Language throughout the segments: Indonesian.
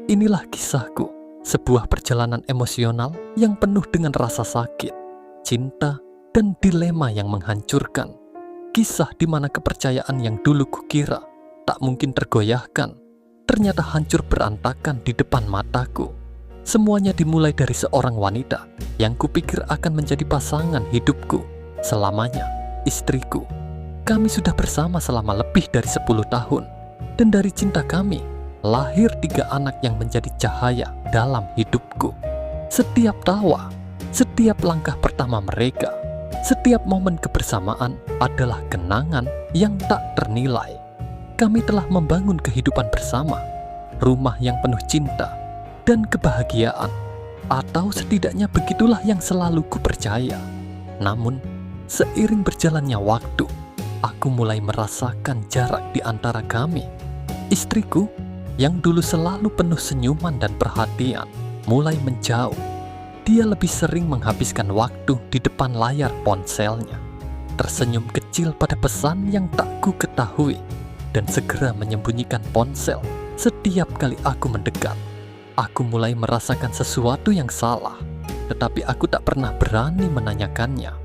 Inilah kisahku, sebuah perjalanan emosional yang penuh dengan rasa sakit, cinta, dan dilema yang menghancurkan. Kisah di mana kepercayaan yang dulu kukira tak mungkin tergoyahkan, ternyata hancur berantakan di depan mataku. Semuanya dimulai dari seorang wanita yang kupikir akan menjadi pasangan hidupku selamanya, istriku. Kami sudah bersama selama lebih dari 10 tahun, dan dari cinta kami lahir 3 anak yang menjadi cahaya dalam hidupku. Setiap tawa, setiap langkah pertama mereka, setiap momen kebersamaan adalah kenangan yang tak ternilai. Kami telah membangun kehidupan bersama, rumah yang penuh cinta dan kebahagiaan, atau setidaknya begitulah yang selalu kupercaya. Namun, seiring berjalannya waktu, aku mulai merasakan jarak di antara kami. Istriku yang dulu selalu penuh senyuman dan perhatian mulai menjauh. Dia lebih sering menghabiskan waktu di depan layar ponselnya, tersenyum kecil pada pesan yang tak ku ketahui, dan segera menyembunyikan ponsel setiap kali aku mendekat. Aku mulai merasakan sesuatu yang salah, tetapi aku tak pernah berani menanyakannya.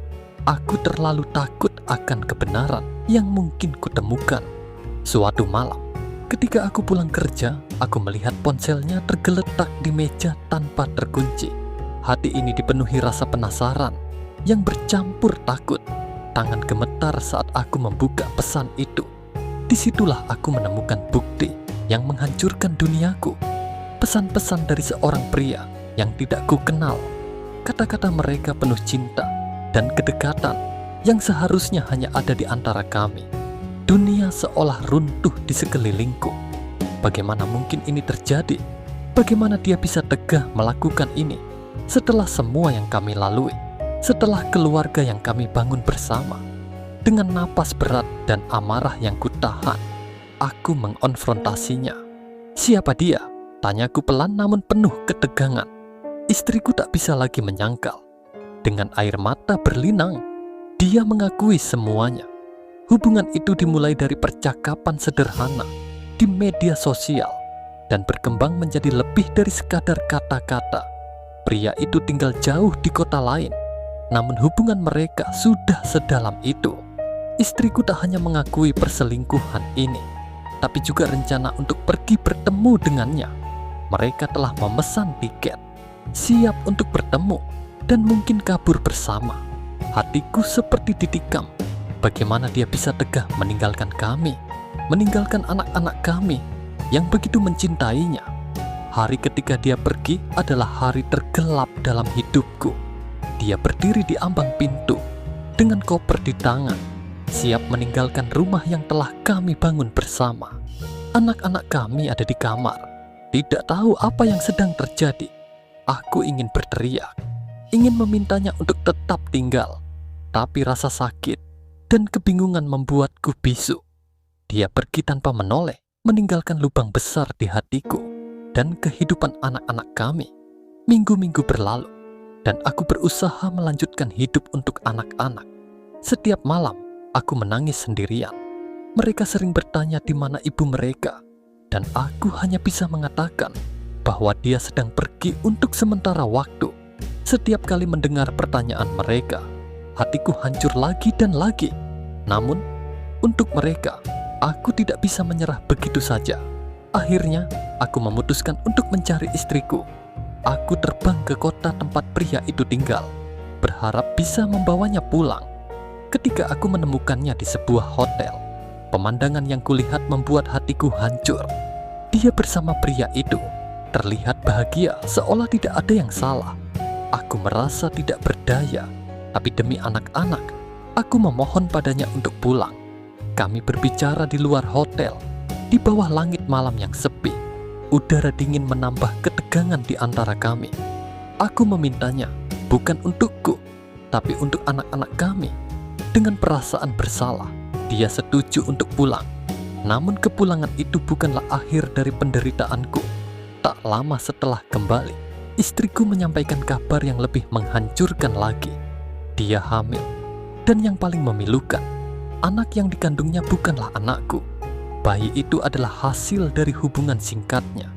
Aku terlalu takut akan kebenaran yang mungkin kutemukan. Suatu malam, ketika aku pulang kerja, aku melihat ponselnya tergeletak di meja tanpa terkunci. Hati ini dipenuhi rasa penasaran yang bercampur takut. Tangan gemetar saat aku membuka pesan itu. Disitulah aku menemukan bukti yang menghancurkan duniaku. Pesan-pesan dari seorang pria yang tidak ku kenal. Kata-kata mereka penuh cinta dan kedekatan yang seharusnya hanya ada di antara kami. Dunia seolah runtuh di sekelilingku. Bagaimana mungkin ini terjadi? Bagaimana dia bisa tegah melakukan ini? Setelah semua yang kami lalui, setelah keluarga yang kami bangun bersama. Dengan napas berat dan amarah yang kutahan, aku mengonfrontasinya. Siapa dia? Tanyaku pelan namun penuh ketegangan. Istriku tak bisa lagi menyangkal. Dengan air mata berlinang, dia mengakui semuanya. Hubungan itu dimulai dari percakapan sederhana di media sosial dan berkembang menjadi lebih dari sekadar kata-kata. Pria itu tinggal jauh di kota lain, namun hubungan mereka sudah sedalam itu. Istriku tak hanya mengakui perselingkuhan ini, tapi juga rencana untuk pergi bertemu dengannya. Mereka telah memesan tiket, siap untuk bertemu dan mungkin kabur bersama. Hatiku seperti ditikam. Bagaimana dia bisa tegah meninggalkan kami, meninggalkan anak-anak kami yang begitu mencintainya. Hari ketika dia pergi adalah hari tergelap dalam hidupku. Dia berdiri di ambang pintu dengan koper di tangan, siap meninggalkan rumah yang telah kami bangun bersama. Anak-anak kami ada di kamar, tidak tahu apa yang sedang terjadi. Aku ingin berteriak, ingin memintanya untuk tetap tinggal, tapi rasa sakit dan kebingungan membuatku bisu. Dia pergi tanpa menoleh, meninggalkan lubang besar di hatiku dan kehidupan anak-anak kami. Minggu-minggu berlalu, dan aku berusaha melanjutkan hidup untuk anak-anak. Setiap malam, aku menangis sendirian. Mereka sering bertanya di mana ibu mereka, dan aku hanya bisa mengatakan bahwa dia sedang pergi untuk sementara waktu. Setiap kali mendengar pertanyaan mereka, hatiku hancur lagi dan lagi. Namun, untuk mereka, aku tidak bisa menyerah begitu saja. Akhirnya, aku memutuskan untuk mencari istriku. Aku terbang ke kota tempat pria itu tinggal, berharap bisa membawanya pulang. Ketika aku menemukannya di sebuah hotel, pemandangan yang kulihat membuat hatiku hancur. Dia bersama pria itu, terlihat bahagia seolah tidak ada yang salah. Aku merasa tidak berdaya, tapi demi anak-anak, aku memohon padanya untuk pulang. Kami berbicara di luar hotel, di bawah langit malam yang sepi. Udara dingin menambah ketegangan di antara kami. Aku memintanya, bukan untukku, tapi untuk anak-anak kami. Dengan perasaan bersalah, dia setuju untuk pulang. Namun kepulangan itu bukanlah akhir dari penderitaanku. Tak lama setelah kembali, istriku menyampaikan kabar yang lebih menghancurkan lagi. Dia hamil, dan yang paling memilukan, anak yang dikandungnya bukanlah anakku. Bayi itu adalah hasil dari hubungan singkatnya.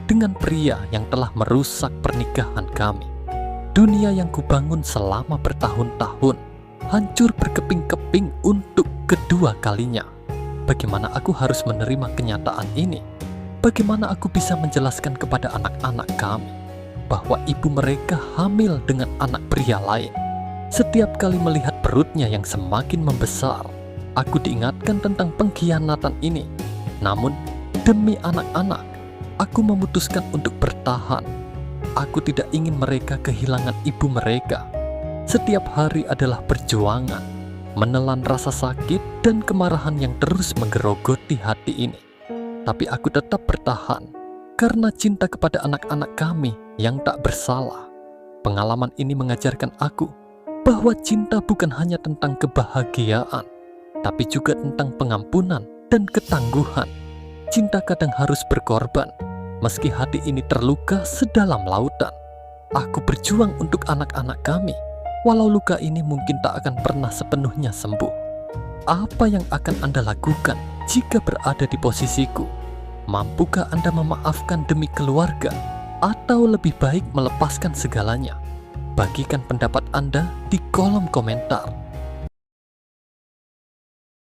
dengan pria yang telah merusak pernikahan kami. Dunia yang kubangun selama bertahun-tahun hancur berkeping-keping untuk kedua kalinya. Bagaimana aku harus menerima kenyataan ini? Bagaimana aku bisa menjelaskan kepada anak-anak kami bahwa ibu mereka hamil dengan anak pria lain? Setiap kali melihat perutnya yang semakin membesar, aku diingatkan tentang pengkhianatan ini. Namun, demi anak-anak, aku memutuskan untuk bertahan. Aku tidak ingin mereka kehilangan ibu mereka. Setiap hari adalah perjuangan, menelan rasa sakit dan kemarahan yang terus menggerogoti hati ini. Tapi aku tetap bertahan, karena cinta kepada anak-anak kami yang tak bersalah. Pengalaman ini mengajarkan aku bahwa cinta bukan hanya tentang kebahagiaan, tapi juga tentang pengampunan dan ketangguhan. Cinta kadang harus berkorban, meski hati ini terluka sedalam lautan. Aku berjuang untuk anak-anak kami, walau luka ini mungkin tak akan pernah sepenuhnya sembuh. Apa yang akan Anda lakukan jika berada di posisiku? Mampukah Anda memaafkan demi keluarga, atau lebih baik melepaskan segalanya? Bagikan pendapat Anda di kolom komentar.